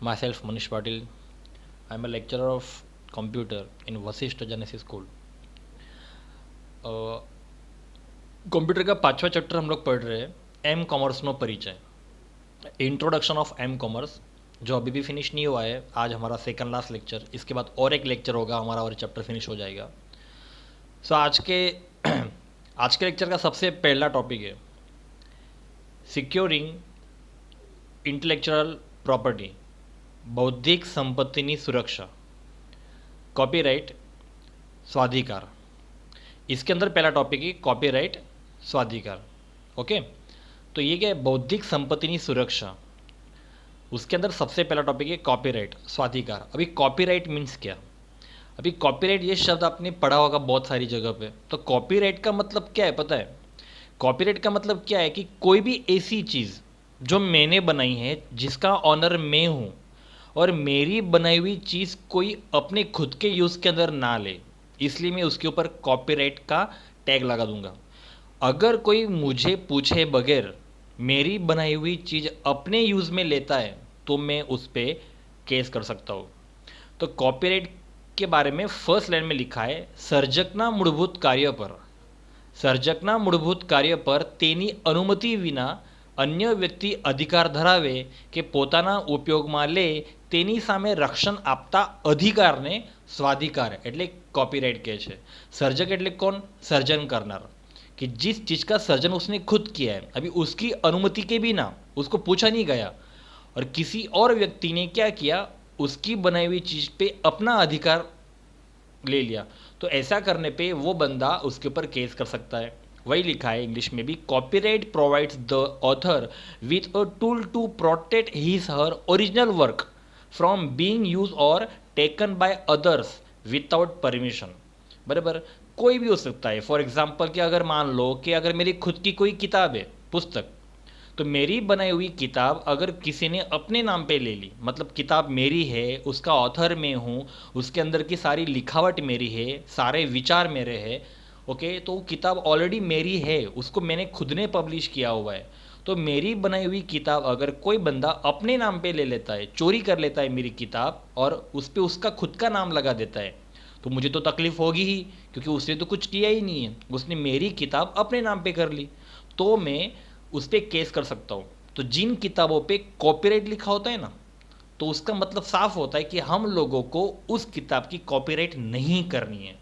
Myself Manish Patil. I am a lecturer of computer in Vasishtha Genesis School. Computer का पांचवा chapter हम लोग पढ़ रहे हैं एम कॉमर्स नो परिचय, इंट्रोडक्शन ऑफ एम कॉमर्स, जो अभी भी फिनिश नहीं हुआ है। आज हमारा सेकंड लास्ट लेक्चर, इसके बाद और एक लेक्चर होगा हमारा और चैप्टर फिनिश हो जाएगा। सो आज के आज के लेक्चर का सबसे पहला टॉपिक है सिक्योरिंग इंटेलेक्चुअल प्रॉपर्टी, बौद्धिक संपत्तिनी सुरक्षा, कॉपीराइट, स्वाधिकार। इसके अंदर पहला टॉपिक है कॉपीराइट, स्वाधिकार। ओके, तो ये क्या है, बौद्धिक संपत्तिनी सुरक्षा। उसके अंदर सबसे पहला टॉपिक है कॉपीराइट, स्वाधिकार। अभी कॉपीराइट मीन्स क्या? अभी कॉपीराइट ये शब्द आपने पढ़ा होगा बहुत सारी जगह पे। तो कॉपीराइट का मतलब क्या है पता है? कॉपीराइट का मतलब क्या है कि कोई भी ऐसी चीज़ जो मैंने बनाई है, जिसका ऑनर मैं हूँ, और मेरी बनाई हुई चीज़ कोई अपने खुद के यूज़ के अंदर ना ले, इसलिए मैं उसके ऊपर कॉपीराइट का टैग लगा दूंगा। अगर कोई मुझे पूछे बगैर मेरी बनाई हुई चीज़ अपने यूज़ में लेता है तो मैं उस पर केस कर सकता हूँ। तो कॉपीराइट के बारे में फर्स्ट लाइन में लिखा है, સર્જકના મૂળભૂત કાર્ય પર તેની અનુમતિ વિના અન્ય વ્યક્તિ અધિકાર ધરાવે કે પોતાના ઉપયોગમાં લે તેની સામે રક્ષણ આપતા અધિકારને સ્વાધિકાર એટલે कॉपीराइट કહે છે। સર્જક એટલે कौन? सर्जन करनार, कि जिस चीज़ का सर्जन उसने खुद किया है, अभी उसकी अनुमति के बिना, उसको पूछा नहीं गया, और किसी और व्यक्ति ने क्या किया, उसकी बनाई हुई चीज़ पे अपना अधिकार ले लिया, तो ऐसा करने पे वो बंदा उसके ऊपर केस कर सकता है। वही लिखा है इंग्लिश में भी, copyright provides the author with a tool to protect his her original work from being use और taken by others without permission. बराबर, कोई भी हो सकता है। फॉर एग्जाम्पल कि अगर मान लो कि अगर मेरी खुद की कोई किताब है, पुस्तक, तो मेरी बनाई हुई किताब अगर किसी ने अपने नाम पे ले ली, मतलब किताब मेरी है, उसका ऑथर मैं हूँ, उसके अंदर की सारी लिखावट मेरी है, सारे विचार मेरे हैं, ओके, तो वो किताब ऑलरेडी मेरी है, उसको मैंने खुद ने पब्लिश किया हुआ है। तो मेरी बनाई हुई किताब अगर कोई बंदा अपने नाम पे ले लेता है, चोरी कर लेता है मेरी किताब और उस पर उसका खुद का नाम लगा देता है, तो मुझे तो तकलीफ होगी ही, क्योंकि उसने तो कुछ किया ही नहीं है, उसने मेरी किताब अपने नाम पे कर ली, तो मैं उस पर केस कर सकता हूँ। तो जिन किताबों पे कॉपीराइट लिखा होता है ना, तो उसका मतलब साफ होता है कि हम लोगों को उस किताब की कॉपीराइट नहीं करनी है,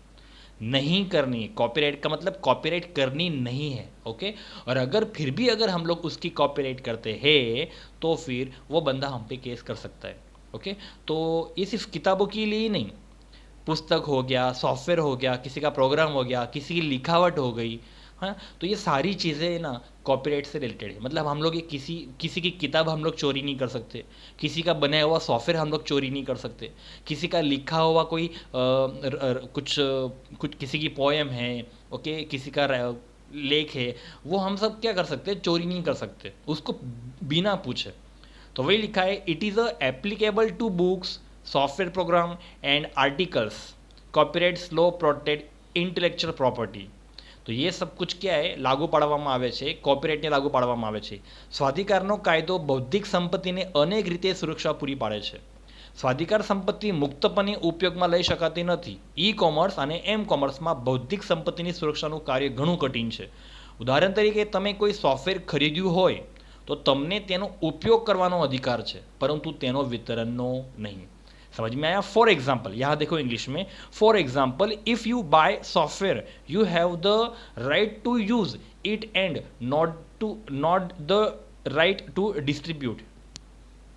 नहीं करनी है। कॉपीराइट का मतलब कॉपीराइट करनी नहीं है। ओके, और अगर फिर भी अगर हम लोग उसकी कॉपीराइट करते हैं तो फिर वो बंदा हम पे केस कर सकता है। ओके, तो ये सिर्फ किताबों के लिए ही नहीं, पुस्तक हो गया, सॉफ्टवेयर हो गया, किसी का प्रोग्राम हो गया, किसी की लिखावट हो गई, हाँ, तो ये सारी चीज़ें ना कॉपीराइट से रिलेटेड है। मतलब हम लोग ये किसी किसी की किताब हम लोग चोरी नहीं कर सकते, किसी का बनाया हुआ सॉफ्टवेयर हम लोग चोरी नहीं कर सकते, किसी का लिखा हुआ कोई कुछ किसी की पोएम है, ओके, किसी का लेख है, वो हम सब क्या कर सकते हैं, चोरी नहीं कर सकते उसको बिना पूछे। तो वही लिखा है, it is a applicable to books, software program and articles, copyright law protect intellectual property. તો ये सब कुछ क्या है, लागू પાડવામાં આવે છે, કોપીરાઇટને लागू પાડવામાં આવે છે। સ્વાધિકારનો કાયદો બૌદ્ધિક સંપત્તિને અનેક રીતે સુરક્ષા પૂરી પાડે છે। સ્વાધિકાર સંપત્તિ મુક્તપણે ઉપયોગમાં લઈ શકાતી નથી। ઈ કોમર્સ અને એમ કોમર્સમાં બૌદ્ધિક સંપત્તિની સુરક્ષાનું કાર્ય ઘણું કઠિન છે। ઉદાહરણ તરીકે તમે કોઈ સોફ્ટવેર ખરીદ્યું હોય તો તમને તેનો ઉપયોગ કરવાનો अधिकार છે, પરંતુ તેનો વિતરણનો નહીં। समझ में आया? फॉर एग्जाम्पल, यहाँ देखो इंग्लिश में, for example if you buy software you have the right to use it and not the right to distribute.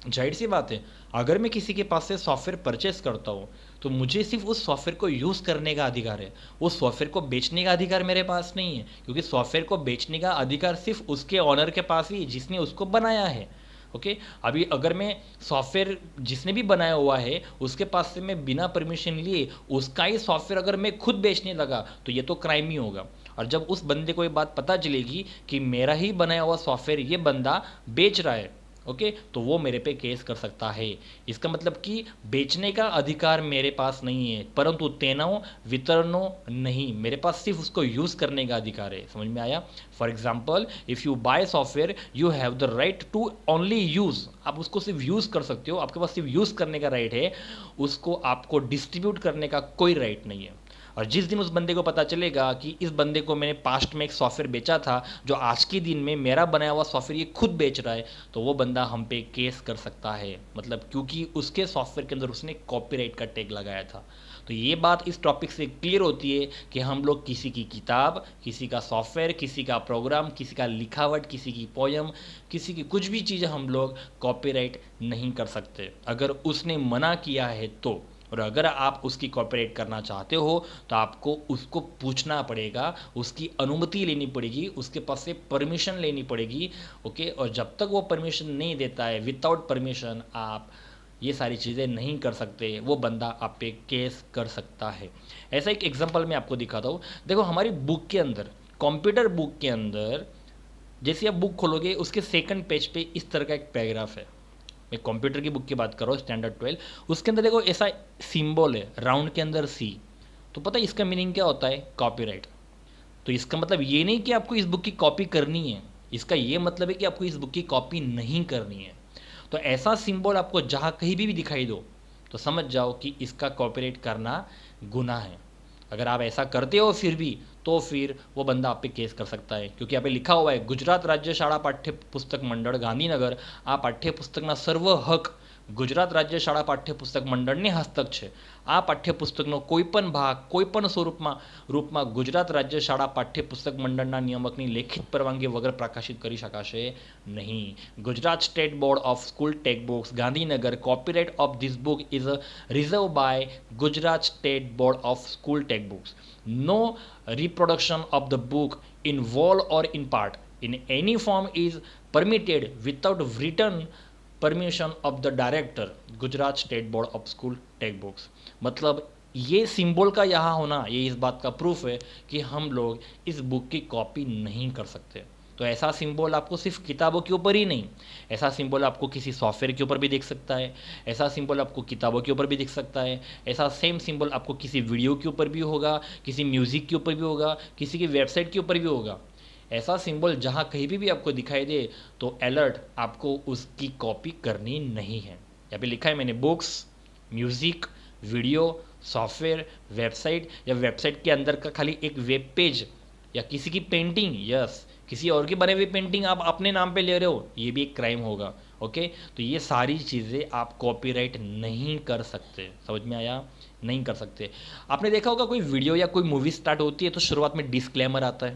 जाहिर सी बात है, अगर मैं किसी के पास से सॉफ्टवेयर परचेस करता हूँ तो मुझे सिर्फ उस सॉफ्टवेयर को यूज़ करने का अधिकार है, उस सॉफ्टवेयर को बेचने का अधिकार मेरे पास नहीं है, क्योंकि सॉफ्टवेयर को बेचने का अधिकार सिर्फ उसके ऑनर के पास ही, जिसने उसको बनाया है। ओके, अभी अगर मैं सॉफ्टवेयर जिसने भी बनाया हुआ है उसके पास से मैं बिना परमिशन लिए उसका ही सॉफ्टवेयर अगर मैं खुद बेचने लगा तो ये तो क्राइम ही होगा। और जब उस बंदे को ये बात पता चलेगी कि मेरा ही बनाया हुआ सॉफ्टवेयर ये बंदा बेच रहा है, ओके, तो वो मेरे पे केस कर सकता है। इसका मतलब कि बेचने का अधिकार मेरे पास नहीं है, परंतु तेनो वितरणो नहीं, मेरे पास सिर्फ उसको यूज़ करने का अधिकार है। समझ में आया? For example, if you buy software you have the right to only use, आप उसको सिर्फ यूज़ कर सकते हो, आपके पास सिर्फ यूज़ करने का राइट है, उसको आपको डिस्ट्रीब्यूट करने का कोई राइट नहीं है। और जिस दिन उस बंदे को पता चलेगा कि इस बंदे को मैंने पास्ट में एक सॉफ्टवेयर बेचा था जो आज के दिन में मेरा बनाया हुआ सॉफ्टवेयर ये खुद बेच रहा है, तो वो बंदा हम पे केस कर सकता है, मतलब क्योंकि उसके सॉफ्टवेयर के अंदर उसने कॉपीराइट का टैग लगाया था। तो ये बात इस टॉपिक से क्लियर होती है कि हम लोग किसी की किताब, किसी का सॉफ्टवेयर, किसी का प्रोग्राम, किसी का लिखावट, किसी की पोयम, किसी की कुछ भी चीज़ हम लोग कॉपीराइट नहीं कर सकते अगर उसने मना किया है तो। और अगर आप उसकी कॉपीराइट करना चाहते हो तो आपको उसको पूछना पड़ेगा, उसकी अनुमति लेनी पड़ेगी, उसके पास से परमिशन लेनी पड़ेगी। ओके, और जब तक वो परमिशन नहीं देता है, विदाउट परमिशन आप ये सारी चीज़ें नहीं कर सकते, वो बंदा आप पे केस कर सकता है। ऐसा एक एग्जांपल मैं आपको दिखाता हूँ। देखो हमारी बुक के अंदर, कंप्यूटर बुक के अंदर, जैसे आप बुक खोलोगे उसके सेकंड पेज पे इस तरह का एक पैराग्राफ है। मैं कंप्यूटर की बुक की बात कर रहा हूँ, स्टैंडर्ड 12, उसके अंदर देखो ऐसा सिंबल है राउंड के अंदर सी। तो पता है इसका मीनिंग क्या होता है? कॉपीराइट। तो इसका मतलब ये नहीं कि आपको इस बुक की कॉपी करनी है, इसका ये मतलब है कि आपको इस बुक की कॉपी नहीं करनी है। तो ऐसा सिंबल आपको जहाँ कहीं भी दिखाई दो तो समझ जाओ कि इसका कॉपीराइट करना गुनाह है। अगर आप ऐसा करते हो फिर भी, तो फिर वो बंदा आप पे केस कर सकता है, क्योंकि यहाँ पे लिखा हुआ है गुजरात राज्य शाळा पाठ्य पुस्तक मंडळ गांधीनगर आ पाठ्य पुस्तकना सर्व हक ગુજરાત રાજ્ય શાળા પાઠ્યપુસ્તક મંડળની હસ્તક છે। આ પાઠ્યપુસ્તકનો કોઈપણ ભાગ કોઈપણ રૂપમાં ગુજરાત રાજ્ય શાળા પાઠ્યપુસ્તક મંડળના નિયામકની લેખિત પરવાનગી વગર પ્રકાશિત કરી શકાશે નહીં। Gujarat state board of school textbooks Gandhinagar copyright of this book is reserve by Gujarat state board of school textbooks. No reproduction of the book in whole or in part in any form is permitted without written permission of the director Gujarat state board of school text books. मतलब ये symbol का यहाँ होना ये इस बात का proof है कि हम लोग इस बुक की कॉपी नहीं कर सकते। तो ऐसा सिंबल आपको सिर्फ किताबों के ऊपर ही नहीं, ऐसा सिंबल आपको किसी सॉफ्टवेयर के ऊपर भी दिख सकता है, ऐसा सिंबल आपको किताबों के ऊपर भी दिख सकता है, ऐसा सेम सिंबल आपको किसी वीडियो के ऊपर भी होगा, किसी म्यूज़िक के ऊपर भी होगा, किसी की वेबसाइट के ऊपर भी होगा। ऐसा सिंबल जहाँ कहीं भी आपको दिखाई दे तो अलर्ट, आपको उसकी कॉपी करनी नहीं है। यहाँ पे लिखा है मैंने books, music, video, software, website या वेबसाइट के अंदर का खाली एक वेब पेज या किसी की पेंटिंग, यस किसी और की बने हुई पेंटिंग आप अपने नाम पे ले रहे हो, ये भी एक क्राइम होगा। ओके, तो ये सारी चीज़ें आप कॉपीराइट नहीं कर सकते। समझ में आया? नहीं कर सकते। आपने देखा होगा कोई वीडियो या कोई मूवी स्टार्ट होती है तो शुरुआत में डिस्क्लेमर आता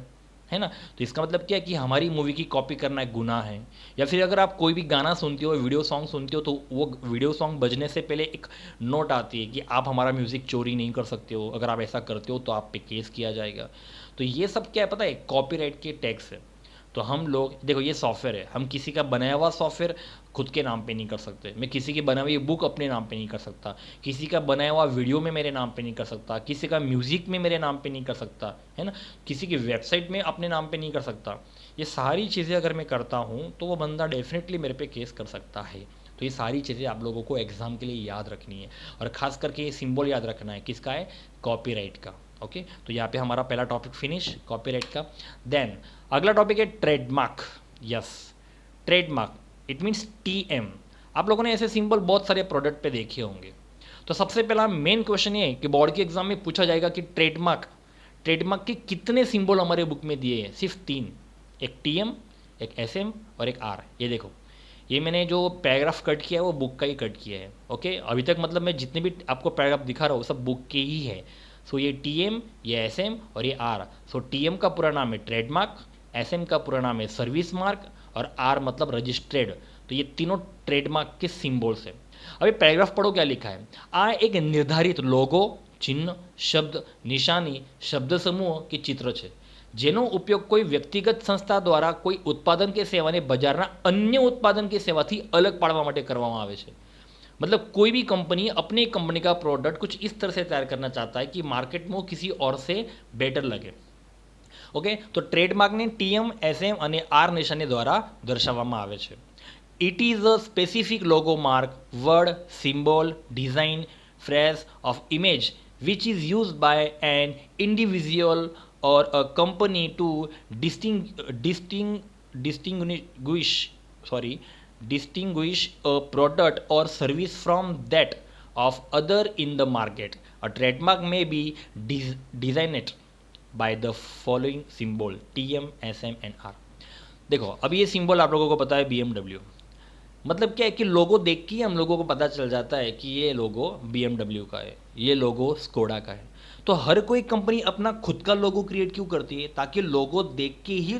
है ना? तो इसका मतलब क्या है कि हमारी मूवी की कॉपी करना एक गुनाह है। या फिर अगर आप कोई भी गाना सुनते हो, वीडियो सॉन्ग सुनते हो, तो वो वीडियो सॉन्ग बजने से पहले एक नोट आती है कि आप हमारा म्यूज़िक चोरी नहीं कर सकते हो, अगर आप ऐसा करते हो तो आप पे केस किया जाएगा। तो ये सब क्या है पता है? कॉपीराइट के टैक्स है। तो हम लोग देखो ये सॉफ्टवेयर है, हम किसी का बनाया हुआ सॉफ्टवेयर खुद के नाम पे नहीं कर सकते। मैं किसी की बनाई हुई बुक अपने नाम पे नहीं कर सकता, किसी का बनाया हुआ वीडियो में मेरे नाम पे नहीं कर सकता, किसी का म्यूज़िक में मेरे नाम पे नहीं कर सकता, है ना? किसी की वेबसाइट में अपने नाम पे नहीं कर सकता। ये सारी चीज़ें अगर मैं करता हूँ तो वो बंदा डेफिनेटली मेरे पे केस कर सकता है। तो ये सारी चीज़ें आप लोगों को एग्ज़ाम के लिए याद रखनी है, और ख़ास करके ये सिंबल याद रखना है, किसका है? कॉपीराइट का। ओके, तो यहाँ पे हमारा पहला टॉपिक फिनिश कॉपीराइट का। देन अगला टॉपिक है trademark. Yes, trademark it means TM। आप लोगों ने ऐसे सिंबल बहुत सारे प्रोडक्ट पे देखे होंगे। तो सबसे पहला मेन क्वेश्चन ये है कि बोर्ड के एग्जाम में पूछा जाएगा कि ट्रेडमार्क के कितने सिंबल हमारे बुक में दिए हैं? सिर्फ 3, एक TM, एक SM और एक R। ये देखो, ये मैंने जो पैराग्राफ कट किया है वो बुक का ही कट किया है। ओके, अभी तक मतलब मैं जितने भी आपको पैराग्राफ दिखा रहा हूँ सब बुक के ही है। सो ये TM, ये SM और ये R। सो TM का पूरा नाम है ट्रेडमार्क, SM का पूरा नाम है सर्विस मार्क और R मतलब रजिस्ट्रेड। तो ये तीनों ट्रेडमार्क के सिंबल्स है। अभी पैराग्राफ पढ़ो क्या लिखा है। आ एक निर्धारित लोगो, चिन्ह, शब्द, निशानी, शब्द समूह के चित्र છે જેનો ઉપયોગ કોઈ વ્યક્તિગત સંસ્થા દ્વારા કોઈ ઉત્પાદન કે સેવાને બજારના અન્ય ઉત્પાદન કે સેવાથી અલગ પાડવા માટે કરવામાં આવે છે। मतलब कोई भी कंपनी अपनी कंपनी का प्रोडक्ट कुछ इस तरह से तैयार करना चाहता है कि मार्केट में वो किसी और से बेटर लगे। ओके, तो ट्रेडमार्कने TM, SM અને R નિશાની દ્વારા દર્શાવવામાં આવે છે। It is a specific logo mark, word, symbol, design, phrase of image which is used by an individual or a company to distinguish sorry distinguish a product or service from that of other in the market. A trademark may be designed by the following symbol TM, SM and R. देखो अब ये symbol आप लोगों को पता है BMW, मतलब क्या है कि लोगो देख के ही हम लोगों को पता चल जाता है कि ये लोगो BMW का है, ये लोगो स्कोडा का है। तो हर कोई कंपनी अपना खुद का लोगो क्रिएट क्यों करती है? ताकि लोगो देख के ही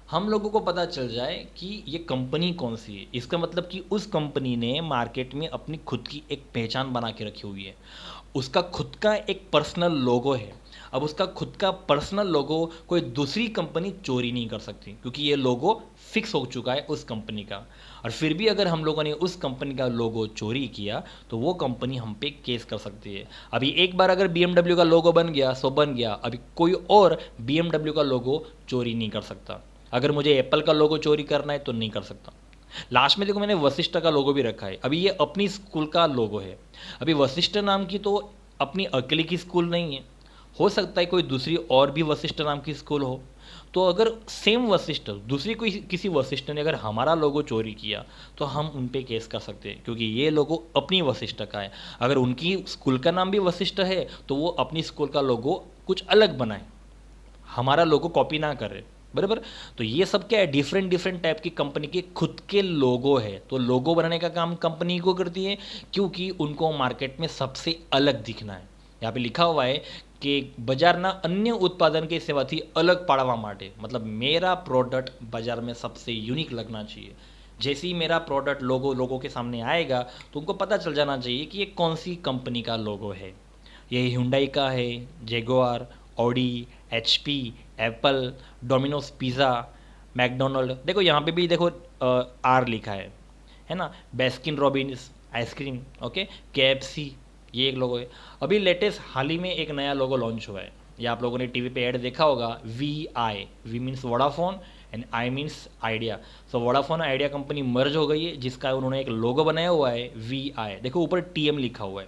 हम लोगों को पता चल जाए कि ये कंपनी कौन सी है। इसका मतलब कि उस कंपनी ने मार्केट में अपनी खुद की एक पहचान बना के रखी हुई है, उसका खुद का एक पर्सनल लोगो है। अब उसका खुद का पर्सनल लोगो कोई दूसरी कंपनी चोरी नहीं कर सकती, क्योंकि ये लोगो फिक्स हो चुका है उस कंपनी का। और फिर भी अगर हम लोगों ने उस कंपनी का लोगो चोरी किया तो वो कंपनी हम पे केस कर सकती है। अभी एक बार अगर BMW का लोगो बन गया सो बन गया, अभी कोई और BMW का लोगो चोरी नहीं कर सकता। अगर मुझे एप्पल का लोगो चोरी करना है तो नहीं कर सकता। लास्ट में देखो मैंने वशिष्ठ का लोगो भी रखा है। अभी ये अपनी स्कूल का लोगो है। अभी वशिष्ठ नाम की तो अपनी अकेले की स्कूल नहीं है, हो सकता है कोई दूसरी और भी वशिष्ठ नाम की स्कूल हो। तो अगर सेम वशिष्ठ दूसरी कोई किसी वशिष्ठ ने अगर हमारा लोगो चोरी किया तो हम उन पे केस कर सकते हैं, क्योंकि ये लोगो अपनी वशिष्ठ का है। अगर उनकी स्कूल का नाम भी वशिष्ठ है तो वो अपनी स्कूल का लोगो कुछ अलग बनाए, हमारा लोगो कॉपी ना करे, बराबर। तो ये सब क्या है, डिफरेंट डिफरेंट टाइप की कंपनी के खुद के लोगो है। तो लोगो बनाने का काम कंपनी को करती है, क्योंकि उनको मार्केट में सबसे अलग दिखना है। यहाँ पे लिखा हुआ है કે બજારના અન્ય ઉત્પાદન કે સેવાથી અલગ પાડવા માટે, मतलब मेरा प्रोडक्ट बाजार में सबसे यूनिक लगना चाहिए। जैसे ही मेरा प्रोडक्ट लोगों के सामने आएगा तो उनको पता चल जाना चाहिए कि ये कौन सी कंपनी का लोगो है। ये हुंडई का है, Jaguar, Audi, HP, Apple, Domino's pizza, McDonald. देखो यहाँ पे भी देखो R लिखा है ना। Baskin Robins ice cream, okay, KFC, ये एक लोगो है। अभी लेटेस्ट हाल ही में एक नया लोगो लॉन्च हुआ है, या आप लोगों ने टीवी पे ऐड देखा होगा, VI, V means Vodafone and I means idea. So Vodafone idea company merge हो गई है, जिसका उन्होंने एक लोगो बनाया हुआ है VI। देखो ऊपर TM लिखा हुआ है,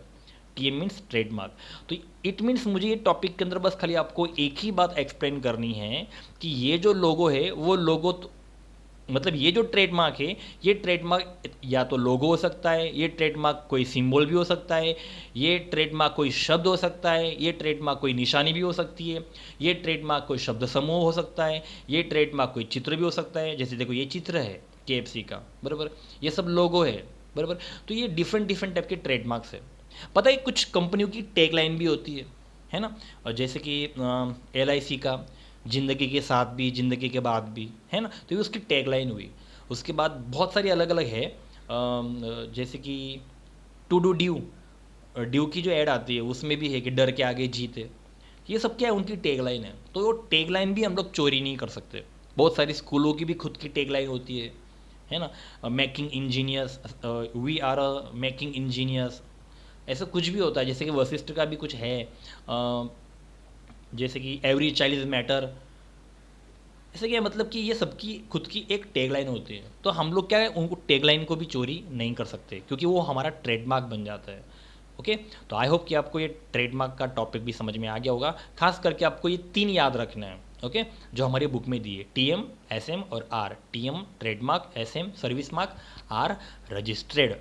TM मीन्स ट्रेडमार्क। तो इट मीन्स मुझे ये टॉपिक के अंदर बस खाली आपको एक ही बात एक्सप्लेन करनी है कि ये जो लोगो है वो लोगो मतलब ये जो ट्रेडमार्क है, ये ट्रेडमार्क या तो लोगो हो सकता है, ये ट्रेडमार्क कोई सिंबल भी हो सकता है, ये ट्रेडमार्क कोई शब्द हो सकता है, ये ट्रेडमार्क कोई निशानी भी हो सकती है, ये ट्रेडमार्क कोई शब्द समूह हो सकता है, ये ट्रेडमार्क कोई चित्र भी हो सकता है। जैसे देखो ये चित्र है KFC का, बराबर, ये सब लोगो है, बराबर। तो ये डिफरेंट डिफरेंट टाइप के ट्रेडमार्क्स है। पता है कुछ कंपनियों की टैगलाइन भी होती है ना। और जैसे कि LIC का ज़िंदगी के साथ भी ज़िंदगी के बाद भी, है ना। तो ये उसकी टैगलाइन हुई। उसके बाद बहुत सारी अलग अलग है, जैसे कि टू डू ड्यू की जो ऐड आती है उसमें भी है कि डर के आगे जीत है। ये सब क्या है, उनकी टैगलाइन है। तो वो टैगलाइन भी हम लोग चोरी नहीं कर सकते। बहुत सारी स्कूलों की भी खुद की टैगलाइन होती है ना। Making engineers, we are a making engineers, ऐसा कुछ भी होता है। जैसे कि वशिष्ठ का भी कुछ है, जैसे कि एवरी चाइल्ड इज मैटर। ऐसे क्या मतलब कि ये सबकी खुद की एक टैगलाइन होती है। तो हम लोग क्या है, उनको टैगलाइन को भी चोरी नहीं कर सकते, क्योंकि वो हमारा ट्रेडमार्क बन जाता है। ओके, तो आई होप कि आपको ये ट्रेडमार्क का टॉपिक भी समझ में आ गया होगा। खास करके आपको ये 3 याद रखना है, ओके, जो हमारी बुक में दिए, TM, SM और R। TM trademark, SM service mark, R registered.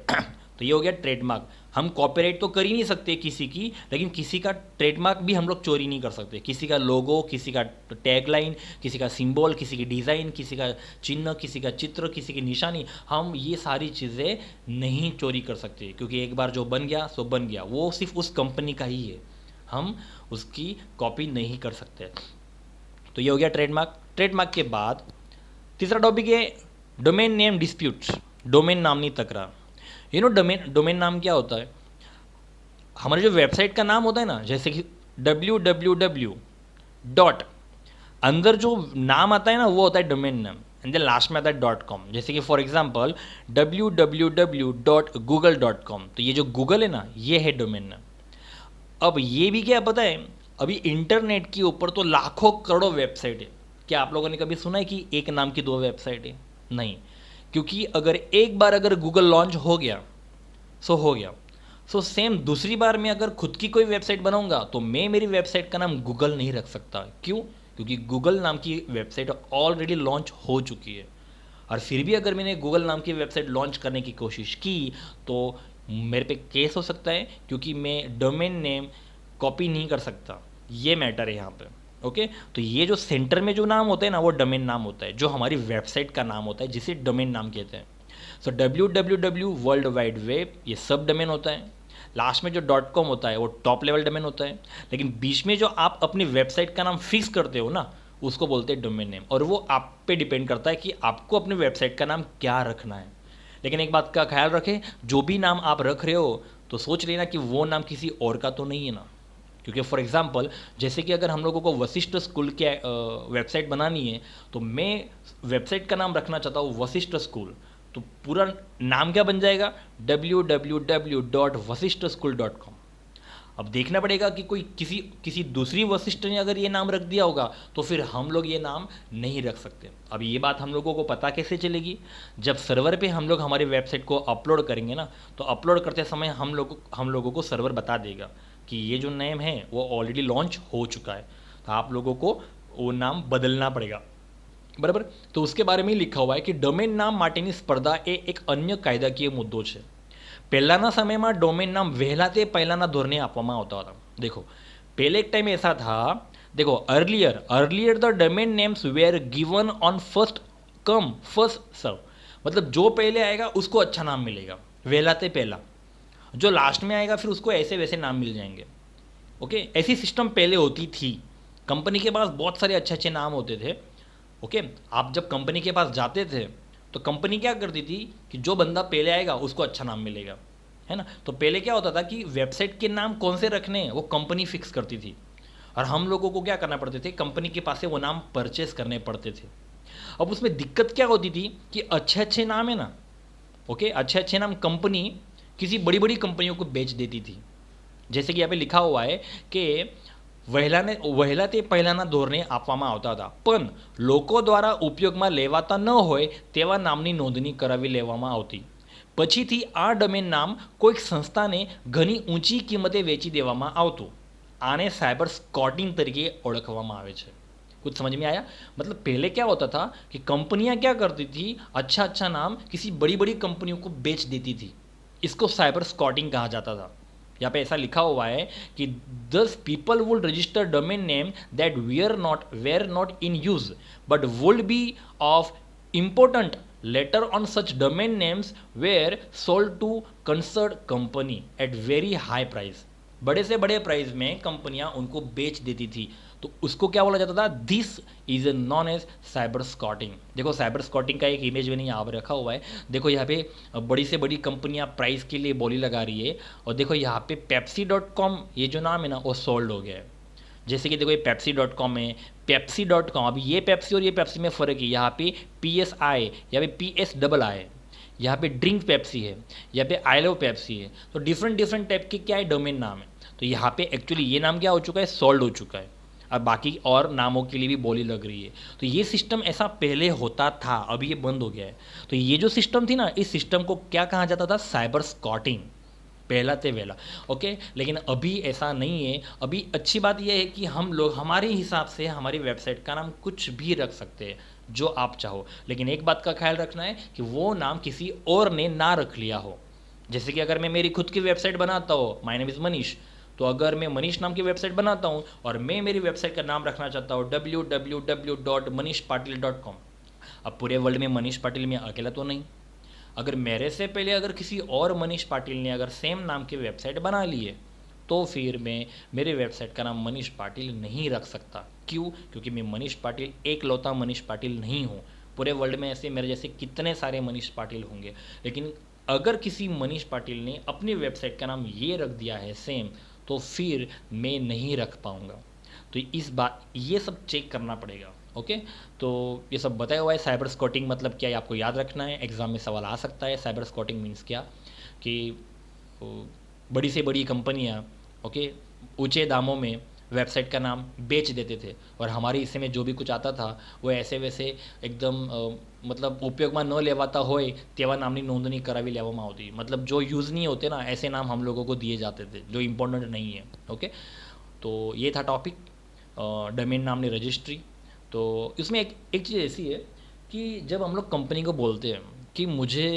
तो ये हो गया ट्रेडमार्क। हम कॉपीराइट तो कर ही नहीं सकते किसी की, लेकिन किसी का ट्रेडमार्क भी हम लोग चोरी नहीं कर सकते। किसी का लोगो, किसी का टैगलाइन, किसी का सिंबल, किसी की डिज़ाइन, किसी का चिन्ह, किसी का चित्र, किसी की निशानी, हम ये सारी चीज़ें नहीं चोरी कर सकते, क्योंकि एक बार जो बन गया सो बन गया, वो सिर्फ उस कंपनी का ही है, हम उसकी कॉपी नहीं कर सकते। तो ये हो गया ट्रेडमार्क। ट्रेडमार्क के बाद तीसरा टॉपिक है डोमेन नेम डिस्प्यूट, डोमेन नामनी तकरार। डोमेन नाम क्या होता है? हमारे जो वेबसाइट का नाम होता है ना, जैसे कि www डॉट, अंदर जो नाम आता है ना वो होता है डोमेन नाम, एंड देन लास्ट में आता है .com। जैसे कि फॉर एग्जांपल www.google.com, तो ये जो गूगल है ना, ये है डोमेन नाम। अब ये भी क्या पता है, अभी इंटरनेट के ऊपर तो लाखों करोड़ों वेबसाइट है। क्या आप लोगों ने कभी सुना है कि एक नाम की 2 वेबसाइट है? नहीं, क्योंकि अगर एक बार अगर गूगल लॉन्च हो गया सो हो गया। सो सेम दूसरी बार मैं अगर खुद की कोई वेबसाइट बनाऊंगा तो मैं मेरी वेबसाइट का नाम गूगल नहीं रख सकता। क्यों? क्योंकि गूगल नाम की वेबसाइट ऑलरेडी लॉन्च हो चुकी है। और फिर भी अगर मैंने गूगल नाम की वेबसाइट लॉन्च करने की कोशिश की तो मेरे पे केस हो सकता है, क्योंकि मैं डोमेन नेम कॉपी नहीं कर सकता। ये मैटर है यहाँ पे। ओके, तो ये जो सेंटर में जो नाम होता है ना वो डोमेन नाम होता है, जो हमारी वेबसाइट का नाम होता है, जिसे डोमेन नाम कहते हैं। सो www वर्ल्ड वाइड वेब ये सब डोमेन होता है। लास्ट में जो .com होता है वो टॉप लेवल डोमेन होता है, लेकिन बीच में जो आप अपनी वेबसाइट का नाम फिक्स करते हो ना उसको बोलते हैं डोमेन नेम, और वो आप पे डिपेंड करता है कि आपको अपनी वेबसाइट का नाम क्या रखना है। लेकिन एक बात का ख्याल रखें, जो भी नाम आप रख रहे हो तो सोच लेना कि वो नाम किसी और का तो नहीं है ना। क्योंकि फॉर एग्जांपल जैसे कि अगर हम लोगों को वशिष्ठ स्कूल की वेबसाइट बनानी है तो मैं वेबसाइट का नाम रखना चाहता हूँ वशिष्ठ स्कूल, तो पूरा नाम क्या बन जाएगा? www.vasisthschool.com। अब देखना पड़ेगा कि कोई किसी दूसरी वशिष्ठ ने अगर ये नाम रख दिया होगा तो फिर हम लोग ये नाम नहीं रख सकते। अब ये बात हम लोगों को पता कैसे चलेगी? जब सर्वर पे हम लोग हमारी वेबसाइट को अपलोड करेंगे ना, तो अपलोड करते समय हम लोगों को सर्वर बता देगा कि ये जो नेम है वो ऑलरेडी लॉन्च हो चुका है, तो आप लोगों को वो नाम बदलना पड़ेगा, બરાબર। તો उसके बारे में लिखा हुआ है कि डोमेन नाम માટેની સ્પર્ધા એ એક અન્ય કાયદાકીય મુદ્દો છે। પહેલાના સમયમાં ડોમેન નામ વહેલા તે પહેલાના ધોરણે આપવામાં આવતા હતા। देखो पहले एक टाइम ऐसा था, देखो earlier the domain names were given on first come first serve, मतलब जो पहले आएगा उसको अच्छा नाम मिलेगा, वहला ते पहला। जो लास्ट में आएगा फिर उसको ऐसे वैसे नाम मिल जाएंगे। ओके, ऐसी सिस्टम पहले होती थी। कंपनी के पास बहुत सारे अच्छे अच्छे नाम होते थे। ओके, आप जब कंपनी के पास जाते थे तो कंपनी क्या करती थी कि जो बंदा पहले आएगा उसको अच्छा नाम मिलेगा, है ना। तो पहले क्या होता था कि वेबसाइट के नाम कौन से रखने हैं वो कंपनी फिक्स करती थी, और हम लोगों को क्या करना पड़ते थे, कंपनी के पास से वो नाम परचेस करने पड़ते थे। अब उसमें दिक्कत क्या होती थी कि अच्छे अच्छे नाम है ना, ओके, अच्छे अच्छे नाम कंपनी किसी बड़ी बड़ी कंपनियों को बेच देती थी। जैसे कि यहाँ पे लिखा हुआ है कि વહેલા તે પહેલાના ધોરણે આપવામાં આવતા હતા, પણ લોકો દ્વારા ઉપયોગમાં લેવાતા ન હોય તેવા નામની નોંધણી કરાવી લેવામાં આવતી। પછીથી આ ડોમેન નામ કોઈક સંસ્થાને ઘણી ઊંચી કિંમતે વેચી દેવામાં આવતું। આને સાયબર સ્કોટિંગ તરીકે ઓળખવામાં આવે છે। कुछ समझ में आया? मतलब पहले क्या होता था कि कंपनियां क्या करती थी, अच्छा अच्छा नाम किसी बड़ी बड़ी कंपनियों को बेच देती थी। इसको साइबर स्कॉटिंग कहा जाता था। यहाँ पे ऐसा लिखा हुआ है कि 10 people would register domain name that were not in use but would be of important later on such domain names were sold to concerned company at very high price। बड़े से बड़े प्राइस में कंपनियां उनको बेच देती थी, तो उसको क्या बोला जाता था? This is known as cyber squatting. देखो साइबर स्कॉटिंग का एक इमेज मैंने यहाँ पर रखा हुआ है। देखो यहाँ पे बड़ी से बड़ी कंपनियां प्राइस के लिए बोली लगा रही है, और देखो यहाँ पे Pepsi.com ये जो नाम है ना वो सोल्ड हो गया है। जैसे कि देखो ये Pepsi.com है, Pepsi.com। अब ये पेप्सी और ये पेप्सी में फ़र्क है। यहाँ पे PSI, यहाँ पे PSII, यहाँ पे ड्रिंक पेप्सी है, यहाँ पे आई लव पेप्सी है। तो डिफरेंट टाइप के क्या है डोमेन नाम है। तो यहाँ पे एक्चुअली ये नाम क्या हो चुका है? सोल्ड हो चुका है। अब बाकी और नामों के लिए भी बोली लग रही है। तो ये सिस्टम ऐसा पहले होता था, अभी ये बंद हो गया है। तो ये जो सिस्टम थी ना, इस सिस्टम को क्या कहा जाता था? साइबर स्कॉटिंग, पहला ते वेला। ओके, लेकिन अभी ऐसा नहीं है। अभी अच्छी बात यह है कि हम लोग हमारे हिसाब से हमारी वेबसाइट का नाम कुछ भी रख सकते हैं जो आप चाहो, लेकिन एक बात का ख्याल रखना है कि वो नाम किसी और ने ना रख लिया हो। जैसे कि अगर मैं मेरी खुद की वेबसाइट बनाता हूँ, माय नेम इज़ मनीष, तो अगर मैं मनीष नाम की वेबसाइट बनाता हूँ और मैं मेरी वेबसाइट का नाम रखना चाहता हूँ www.manishpatil.com, अब पूरे वर्ल्ड में मनीष पाटिल में अकेला तो नहीं। अगर मेरे से पहले अगर किसी और मनीष पाटिल ने अगर सेम नाम की वेबसाइट बना ली है तो फिर मैं मेरे वेबसाइट का नाम मनीष पाटिल नहीं रख सकता। क्यों? क्योंकि मैं मनीष पाटिल एकलौता मनीष पाटिल नहीं हूँ। पूरे वर्ल्ड में ऐसे मेरे जैसे कितने सारे मनीष पाटिल होंगे, लेकिन अगर किसी मनीष पाटिल ने अपनी वेबसाइट का नाम ये रख दिया है सेम, तो फिर मैं नहीं रख पाऊँगा। तो इस बात ये सब चेक करना पड़ेगा। ओके, तो ये सब बताया हुआ है। साइबर स्कॉटिंग मतलब क्या है आपको याद रखना है, एग्ज़ाम में सवाल आ सकता है। साइबर स्कॉटिंग मीन्स क्या कि बड़ी से बड़ी कंपनियां ओके ऊंचे दामों में वेबसाइट का नाम बेच देते थे और हमारे हिस्से में जो भी कुछ आता था वो ऐसे वैसे एकदम मतलब ઉપયોગમાં ન લેવાતા હોય તેવા નામની નોંધણી કરાવી લેવામાં આવતી. मतलब जो यूज़ नहीं होते ना ऐसे नाम हम लोगों को दिए जाते थे जो इम्पोर्टेंट नहीं है. ओके, तो ये था टॉपिक डोमेन नामनी रजिस्ट्री. तो इसमें एक चीज़ ऐसी है कि जब हम लोग कंपनी को बोलते हैं कि मुझे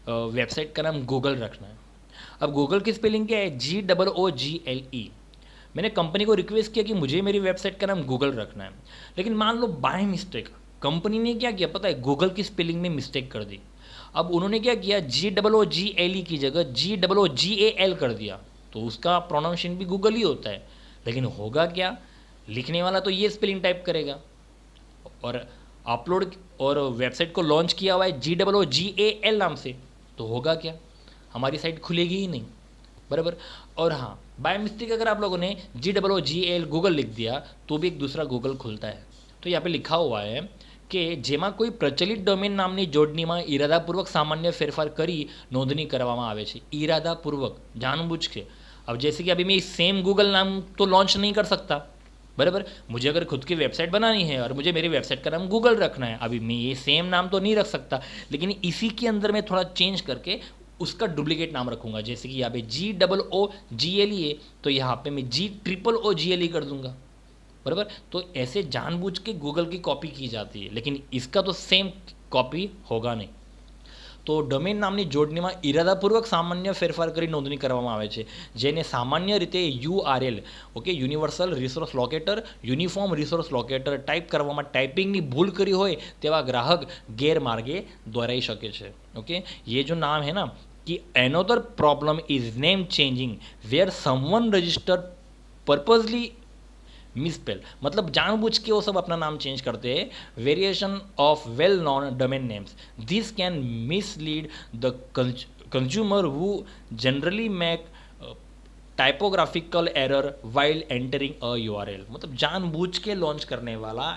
वेबसाइट का नाम गूगल रखना है. अब गूगल की स्पेलिंग क्या है? GOOGLE. मैंने कंपनी को रिक्वेस्ट किया कि मुझे मेरी वेबसाइट का नाम गूगल रखना है, लेकिन मान लो बाय मिस्टेक कंपनी ने क्या किया पता है? गूगल की स्पेलिंग में मिस्टेक कर दी. अब उन्होंने क्या किया? GOOGLE की जगह GOOGAL कर दिया. तो उसका प्रोनाउंसिएशन भी गूगल ही होता है, लेकिन होगा क्या? लिखने वाला तो ये स्पेलिंग टाइप करेगा और अपलोड और वेबसाइट को लॉन्च किया हुआ है GOOGAL नाम से, तो होगा क्या? हमारी साइट खुलेगी ही नहीं, बराबर. और हाँ, बाय मिस्टेक अगर आप लोगों ने GOOGL गूगल लिख दिया तो भी एक दूसरा गूगल खुलता है. तो यहाँ पे लिखा हुआ है કે જેમાં કોઈ પ્રચલિત ડોમેન નામની જોડણીમાં ઇરાદાપૂર્વક સામાન્ય ફેરફાર કરી નોંધણી કરવામાં આવે છે. ઇરાદાપૂર્વક, जानबूझ के. अब जैसे कि अभी मैं सेम गूगल नाम तो लॉन्च नहीं कर सकता, बराबर. मुझे अगर खुद की वेबसाइट बनानी है और मुझे मेरी वेबसाइट का नाम गूगल रखना है, अभी मैं ये सेम नाम तो नहीं रख सकता, लेकिन इसी के अंदर मैं थोड़ा चेंज करके उसका डुप्लीकेट नाम रखूंगा. जैसे कि यहाँ पे GOOGLE है तो यहाँ पे मैं GOOGLE कर दूंगा, बराबर. तो ऐसे जानबूझ के गूगल की कॉपी की जाती है, लेकिन इसका तो सेम कॉपी होगा नहीं. तो ડોમેન નામની જોડણીમાં ઇરાદાપૂર્વક સામાન્ય ફેરફાર કરી નોંધણી કરવામાં આવે છે, જેને સામાન્ય રીતે URL okay universal resource locator uniform resource locator type કરવામાં ટાઈપિંગની ભૂલ કરી હોય તેવા ગ્રાહક ગેરમાર્ગે દોરાઈ શકે છે. ઓકે, ये जो नाम है ना कि another problem is name changing where someone registered purposely मिसपेल, मतलब जानबूझ के वो सब अपना नाम चेंज करते हैं. Variation of well non domain names, this can mislead the consumer who generally make typographical error while entering a URL. मतलब जानबूझ के लॉन्च करने वाला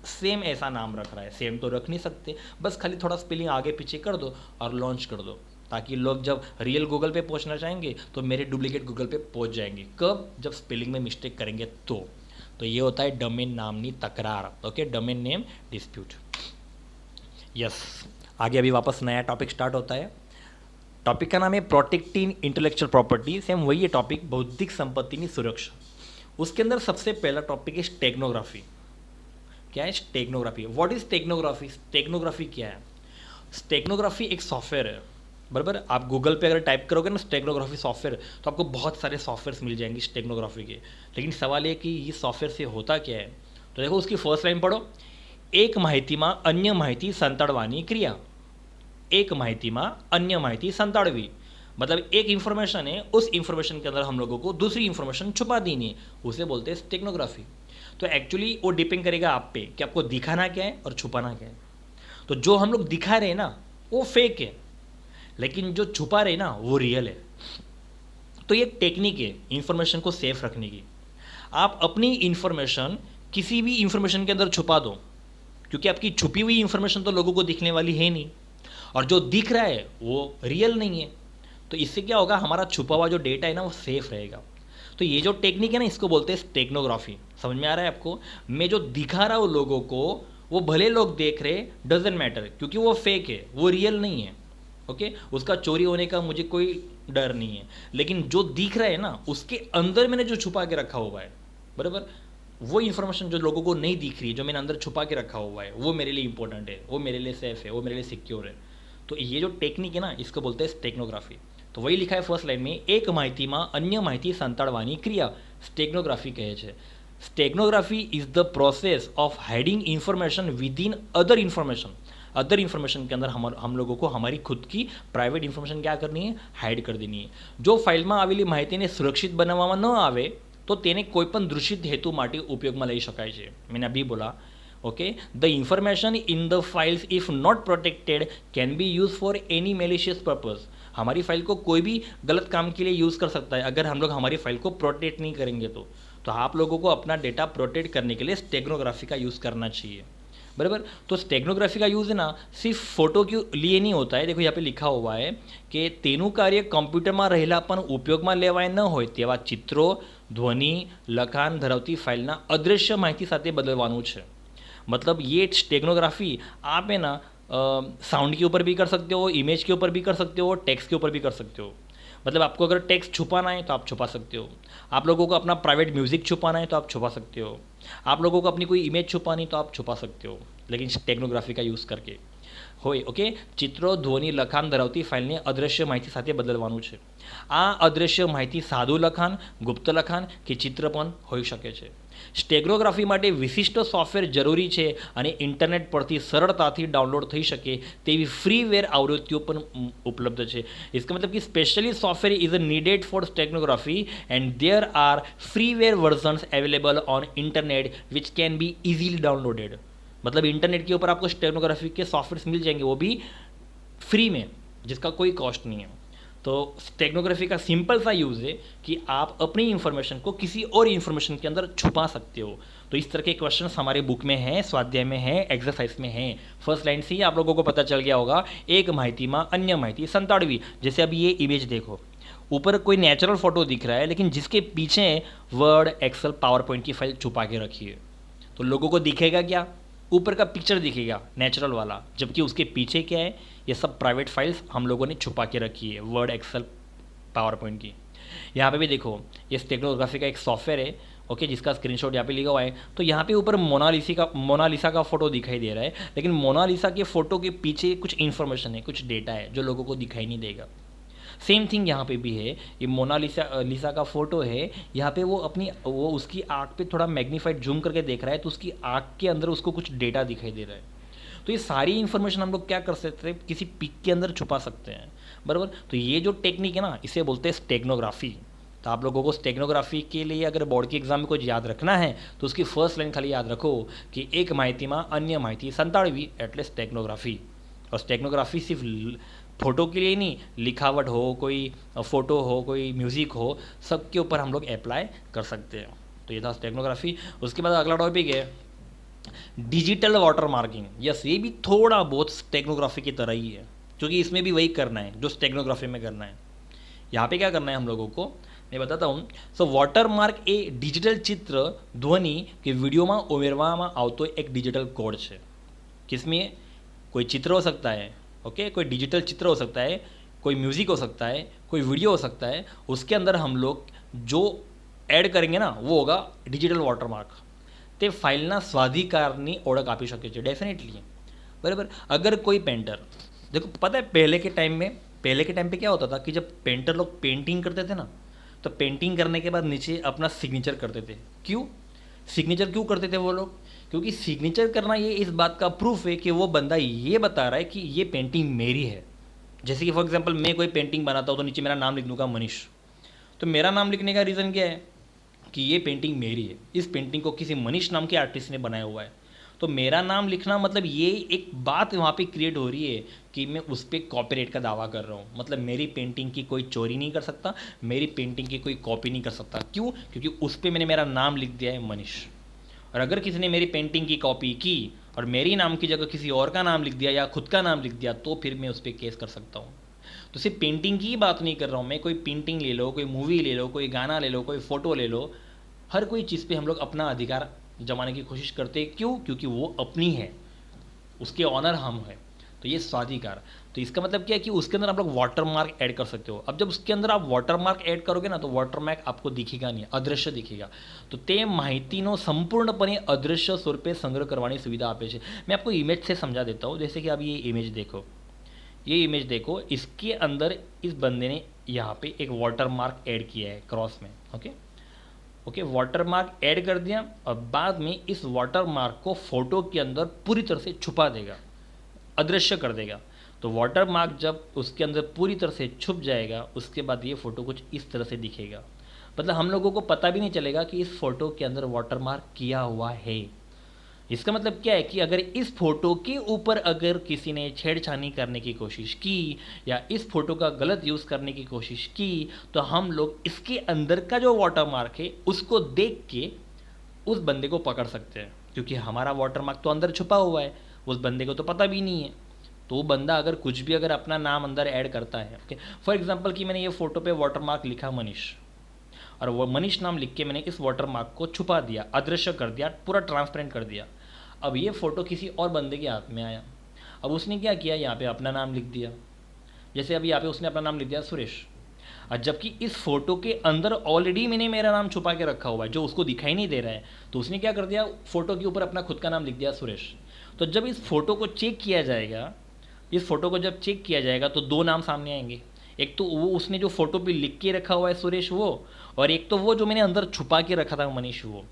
सेम ऐसा नाम रख रहा है. सेम तो रख नहीं सकते, बस खाली थोड़ा स्पेलिंग आगे पीछे कर दो और लॉन्च कर दो, ताकि लोग जब रियल गूगल पे पहुंचना चाहेंगे तो मेरे डुप्लीकेट गूगल पे पहुंच जाएंगे. कब? जब स्पेलिंग में मिस्टेक करेंगे तो ये होता है डोमेन नामनी तकरार. Okay, domain name dispute. Yes, आगे अभी वापस नया टॉपिक स्टार्ट होता है. टॉपिक का नाम है प्रोटेक्टिंग इंटेलेक्चुअल प्रॉपर्टी. सेम वही है टॉपिक, बौद्धिक संपत्ति की सुरक्षा. उसके अंदर सबसे पहला टॉपिक है स्टेगनोग्राफी. क्या है steganography? What is steganography? Steganography क्या है? स्टेगनोग्राफी एक सॉफ्टवेयर है, बराबर. आप गूगल पे अगर टाइप करोगे ना स्टेगनोग्राफी सॉफ्टवेयर तो आपको बहुत सारे सॉफ्टवेयर्स मिल जाएंगे स्टेगनोग्राफी के. लेकिन सवाल ये कि ये सॉफ्टवेयर से होता क्या है? तो देखो उसकी फर्स्ट लाइन पढ़ो. एक माहितीમાં अन्य माहिती સંતાડવાની क्रिया. एक माहितीમાં अन्य माहिती સંતાડવી, मतलब एक इन्फॉर्मेशन है, उस इन्फॉर्मेशन के अंदर हम लोगों को दूसरी इन्फॉर्मेशन छुपा देनी है, उसे बोलते हैं स्टेगनोग्राफी. तो एक्चुअली वो डिपेंड करेगा आप पे कि आपको दिखाना क्या है और छुपाना क्या है. तो जो हम लोग दिखा रहे हैं ना वो फेक है, लेकिन जो छुपा रहे ना वो रियल है. तो ये टेक्निक है इन्फॉर्मेशन को सेफ रखने की. आप अपनी इन्फॉर्मेशन किसी भी इन्फॉर्मेशन के अंदर छुपा दो, क्योंकि आपकी छुपी हुई इन्फॉर्मेशन तो लोगों को दिखने वाली है नहीं, और जो दिख रहा है वो रियल नहीं है. तो इससे क्या होगा? हमारा छुपा हुआ जो डेटा है ना वो सेफ रहेगा. तो ये जो टेक्निक है ना इसको बोलते हैं स्टेगनोग्राफी. समझ में आ रहा है आपको? मैं जो दिखा रहा हूँ लोगों को वो भले लोग देख रहे, डजेंट मैटर, क्योंकि वो फेक है, वो रियल नहीं है. ओके, उसका चोरी होने का मुझे कोई डर नहीं है. लेकिन जो दिख रहा है ना उसके अंदर मैंने जो छुपा के रखा हुआ है, बराबर, वो इन्फॉर्मेशन जो लोगों को नहीं दिख रही है, जो मैंने अंदर छुपा के रखा हुआ है, वो मेरे लिए इंपॉर्टेंट है, वो मेरे लिए सेफ है, वो मेरे लिए सिक्योर है. तो ये जो टेक्निक है ना इसको बोलते हैं स्टेगनोग्राफी. तो वही लिखा है फर्स्ट लाइन में, एक माहितीમાં अन्य माहिती સંતાડવાની क्रिया स्टेगनोग्राफी कहे છે. Steganography is the process of hiding information with in other information. Other information के अंदर हम लोगों को हमारी खुद की प्राइवेट इन्फॉर्मेशन क्या करनी है? हाइड कर देनी है. जो फाइलમાં આવેલી માહિતીને સુરક્ષિત બનાવવામાં ન આવે તો તેને કોઈપણ દૂષિત હેતુ માટે ઉપયોગમાં લઈ શકાય છે. मैंने अभी बोला, okay, the information in the files if not protected can be use for any malicious purpose. हमारी फाइल को कोई भी गलत काम के लिए यूज़ कर सकता है अगर हम लोग हमारी फाइल को प्रोटेक्ट नहीं करेंगे. तो आप लोगों को अपना डेटा प्रोटेक्ट करने के लिए स्टेगनोग्राफी का यूज़ करना चाहिए, बराबर. तो स्टेगनोग्राफी का यूज़ है ना सिर्फ फोटो के लिए नहीं होता है. देखो यहाँ पे लिखा हुआ है कि તેનું કાર્ય કમ્પ્યુટરમાં રહેલા પણ ઉપયોગમાં લેવાય ન હોય તેવા ચિત્રો, ધ્વનિ લખાણ ધરાવતી ફાઇલના અદૃશ્ય માહિતી સાથે બદલવાનું છે. मतलब ये स्टेगनोग्राफी आप है ना साउंड के ऊपर भी कर सकते हो, इमेज के ऊपर भी कर सकते हो, टेक्स्ट के ऊपर भी कर सकते हो. मतलब आपको अगर टेक्स्ट छुपाना है तो आप छुपा सकते हो, आप लोगों को अपना प्राइवेट म्यूजिक छुपाना है तो आप छुपा सकते हो, आप लोगों को अपनी कोई इमेज छुपानी तो आप छुपा सकते हो, लेकिन स्टेगनोग्राफी का यूज़ करके હોય. ઓકે, ચિત્રો ધ્વનિ લખાણ ધરાવતી ફાઇલને અદૃશ્ય માહિતી સાથે બદલવાનું છે. આ અદૃશ્ય માહિતી સાદું લખાણ, ગુપ્ત લખાણ કે ચિત્ર પણ હોઈ શકે છે. સ્ટેગનોગ્રાફી માટે વિશિષ્ટ સોફ્ટવેર જરૂરી છે અને ઇન્ટરનેટ પરથી સરળતાથી ડાઉનલોડ થઈ શકે તેવી ફ્રીવેર આવૃત્તિઓ પણ ઉપલબ્ધ છે. इसका मतलब कि specially software is needed for steganography and there are freeware versions available on internet which can be easily downloaded. मतलब इंटरनेट के ऊपर आपको स्टेगनोग्राफी के सॉफ्टवेयर मिल जाएंगे, वो भी फ्री में, जिसका कोई कॉस्ट नहीं है. तो स्टेगनोग्राफी का सिंपल सा यूज़ है कि आप अपनी इन्फॉर्मेशन को किसी और इन्फॉर्मेशन के अंदर छुपा सकते हो. तो इस तरह के क्वेश्चन हमारे बुक में हैं, स्वाध्याय में हैं, एक्सरसाइज में हैं. फर्स्ट लाइन से ही आप लोगों को पता चल गया होगा. एक माहिती में अन्य माहिती संताड़वी. जैसे अभी ये इमेज देखो, ऊपर कोई नेचुरल फोटो दिख रहा है लेकिन जिसके पीछे वर्ड, एक्सेल, पावर पॉइंट की फाइल छुपा के रखी है. तो लोगों को दिखेगा क्या? ऊपर का पिक्चर दिखेगा नेचुरल वाला, जबकि उसके पीछे क्या है, ये सब प्राइवेट फाइल्स हम लोगों ने छुपा के रखी है, वर्ड, एक्सेल, पावर पॉइंट की. यहाँ पे भी देखो, ये स्टेगनोग्राफी का एक सॉफ्टवेयर है, ओके, जिसका स्क्रीनशॉट यहाँ पे लिखा हुआ है. तो यहाँ पे ऊपर मोनालिसा का फोटो दिखाई दे रहा है, लेकिन मोनालिसा के फोटो के पीछे कुछ इन्फॉर्मेशन है, कुछ डेटा है जो लोगों को दिखाई नहीं देगा. सेम थिंग यहाँ पे भी है. ये मोनालिसा का फोटो है, यहाँ पे वो उसकी आँख पे थोड़ा मैग्नीफाइड जूम करके देख रहा है, तो उसकी आँख के अंदर उसको कुछ डेटा दिखाई दे रहा है. तो ये सारी इन्फॉर्मेशन हम लोग क्या कर सकते हैं, किसी पिक के अंदर छुपा सकते हैं, बराबर. तो ये जो टेक्निक है ना, इसे बोलते हैं स्टेगनोग्राफी. तो आप लोगों को स्टेगनोग्राफी के लिए अगर बोर्ड की एग्जाम में कुछ याद रखना है तो उसकी फर्स्ट लाइन खाली याद रखो कि एक माहिती में अन्य माहिती संताड़वी एटले स्टेगनोग्राफी. और स्टेगनोग्राफी सिर्फ फोटो के लिए नहीं, लिखावट हो, कोई फ़ोटो हो, कोई म्यूज़िक हो, सब के ऊपर हम लोग अप्लाई कर सकते हैं. तो ये था स्टेगनोग्राफी. उसके बाद अगला टॉपिक है डिजिटल वाटर मार्किंग. यस, ये भी थोड़ा बहुत स्टेगनोग्राफी की तरह ही है, क्योंकि इसमें भी वही करना है जो स्टेगनोग्राफी में करना है. यहाँ पे क्या करना है हम लोगों को, मैं बताता हूँ. सो वॉटर मार्क ए डिजिटल चित्र, ध्वनि के वीडियो में उमेरवामां आवतो एक डिजिटल कोड है. किसमें? कोई चित्र हो सकता है, ओके, कोई डिजिटल चित्र हो सकता है, कोई म्यूज़िक हो सकता है, कोई वीडियो हो सकता है. उसके अंदर हम लोग जो એડ करेंगे ना वो होगा डिजिटल वॉटरमार्क. તે ફાઇલના સ્વાધિકારની ઓળખ આપી શકે છે डेफिनेटली, बराबर. अगर कोई पेंटर, देखो पता है पहले के टाइम पे क्या होता था कि जब पेंटर लोग पेंटिंग करते थे ना, तो पेंटिंग करने के बाद नीचे अपना सिग्नेचर करते थे. सिग्नेचर क्यों करते थे वो लोग? क्योंकि सिग्नेचर करना ये इस बात का प्रूफ है कि वो बंदा ये बता रहा है कि ये पेंटिंग मेरी है. जैसे कि फॉर एग्जांपल मैं कोई पेंटिंग बनाता हूँ तो नीचे मेरा नाम लिख दूंगा मनीष. तो मेरा नाम लिखने का रीज़न क्या है कि ये पेंटिंग मेरी है, इस पेंटिंग को किसी मनीष नाम के आर्टिस्ट ने बनाया हुआ है. तो मेरा नाम लिखना मतलब ये एक बात वहाँ पे क्रिएट हो रही है कि मैं उस पर कॉपीराइट का दावा कर रहा हूँ. मतलब मेरी पेंटिंग की कोई चोरी नहीं कर सकता, मेरी पेंटिंग की कोई कॉपी नहीं कर सकता. क्यों? क्योंकि उस पर मैंने मेरा नाम लिख दिया है मनीष. और अगर किसी ने मेरी पेंटिंग की कॉपी की और मेरी नाम की जगह किसी और का नाम लिख दिया या खुद का नाम लिख दिया, तो फिर मैं उस पर केस कर सकता हूँ. तो सिर्फ पेंटिंग की बात नहीं कर रहा हूँ मैं, कोई पेंटिंग ले लो, कोई मूवी ले लो, कोई गाना ले लो, कोई फ़ोटो ले लो, हर कोई चीज़ पे हम लोग अपना अधिकार जमाने की कोशिश करते हैं. क्यों? क्योंकि वो अपनी है, उसके ऑनर हम हैं. तो ये स्वाधिकार. तो इसका मतलब क्या है कि उसके अंदर आप लोग वाटर मार्क ऐड कर सकते हो. अब जब उसके अंदर आप वाटर मार्क ऐड करोगे ना, तो वाटर मार्क आपको दिखेगा नहीं, अदृश्य दिखेगा. तो તે માહિતીનો સંપૂર્ણપણે અદૃશ્ય સ્વરૂપે સંગ્રહ કરવાની સુવિધા આપે છે. मैं आपको इमेज से समझा देता हूँ. जैसे कि अब ये इमेज देखो, इसके अंदर इस बंदे ने यहाँ पे एक वाटर मार्क ऐड किया है क्रॉस में. ओके, वाटर मार्क ऐड कर दिया और बाद में इस वाटर मार्क को फोटो के अंदर पूरी तरह से छुपा देगा, अदृश्य कर देगा. तो वाटर मार्क जब उसके अंदर पूरी तरह से छुप जाएगा, उसके बाद ये फ़ोटो कुछ इस तरह से दिखेगा. मतलब हम लोगों को पता भी नहीं चलेगा कि इस फ़ोटो के अंदर वाटर मार्क किया हुआ है. इसका मतलब क्या है कि अगर इस फ़ोटो के ऊपर अगर किसी ने छेड़छानी करने की कोशिश की या इस फ़ोटो का गलत यूज़ करने की कोशिश की, तो हम लोग इसके अंदर का जो वाटर मार्क है उसको देख के उस बंदे को पकड़ सकते हैं. क्योंकि हमारा वाटर मार्क तो अंदर छुपा हुआ है, उस बंदे को तो पता भी नहीं है. तो बंदा अगर कुछ भी अपना नाम अंदर ऐड करता है, ओके, फॉर एग्जांपल कि मैंने ये फ़ोटो पे वाटर मार्क लिखा मनीष, और वो मनीष नाम लिख के मैंने इस वाटर मार्क को छुपा दिया, अदृश्य कर दिया, पूरा ट्रांसपेरेंट कर दिया। अब ये फ़ोटो किसी और बंदे के हाथ में आया। अब उसने क्या किया, यहाँ पे अपना नाम लिख दिया। जैसे अभी यहाँ पे उसने अपना नाम लिख दिया सुरेश, और जबकि इस फोटो के अंदर ऑलरेडी मैंने मेरा नाम छुपा के रखा हुआ है जो उसको दिखाई नहीं दे रहा है, तो उसने क्या कर दिया, फोटो के ऊपर अपना खुद का नाम लिख दिया सुरेश। तो जब इस फोटो को चेक किया जाएगा, इस फोटो को जब चेक किया जाएगा तो दो नाम सामने आएंगे। एक तो वो उसने जो फोटो पे लिख के रखा हुआ है सुरेश वो, और एक तो वो जो मैंने अंदर छुपा के रखा था मनीष वो।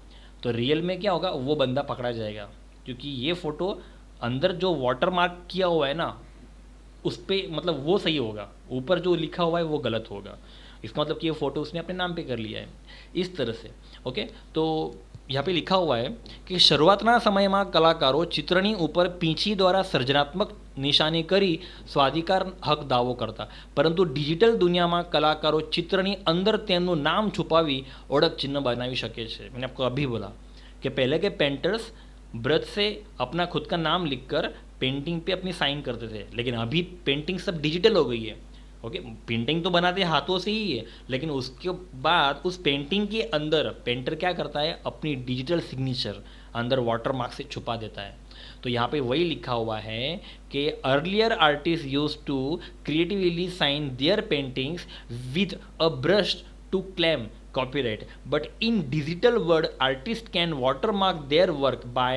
तो रियल में क्या होगा, वो बंदा पकड़ा जाएगा, क्योंकि ये फोटो अंदर जो वाटर मार्क किया हुआ है ना उस पर मतलब वो सही होगा, ऊपर जो लिखा हुआ है वो गलत होगा। इसका मतलब कि ये फ़ोटो उसने अपने नाम पे कर लिया है इस तरह से। ओके, तो यहाँ पे लिखा हुआ है कि શરૂઆતના સમયમાં કલાકારો ચિત્રની ઉપર પીંછી દ્વારા સર્જનાત્મક નિશાની કરી સ્વાધિકાર હક દાવો કરતા, પરંતુ ડિજિટલ દુનિયામાં કલાકારો ચિત્રની અંદર તેમનું નામ છુપાવી ઓળખ ચિહ્ન બનાવી શકે છે। मैंने आपको अभी बोला कि पहले के पेंटर्स ब्रश से अपना खुद का नाम लिखकर पेंटिंग पे अपनी साइन करते थे, लेकिन अभी पेंटिंग सब डिजिटल हो गई है। ओके, पेंटिंग तो बनाते हाथों से ही है, लेकिन उसके बाद उस पेंटिंग के अंदर पेंटर क्या करता है, अपनी डिजिटल सिग्नेचर अंदर वाटर मार्क से छुपा देता है। तो यहाँ पे वही लिखा हुआ है कि earlier artist use to creatively sign their paintings with a brush to claim copyright, but in digital world artists can watermark their work by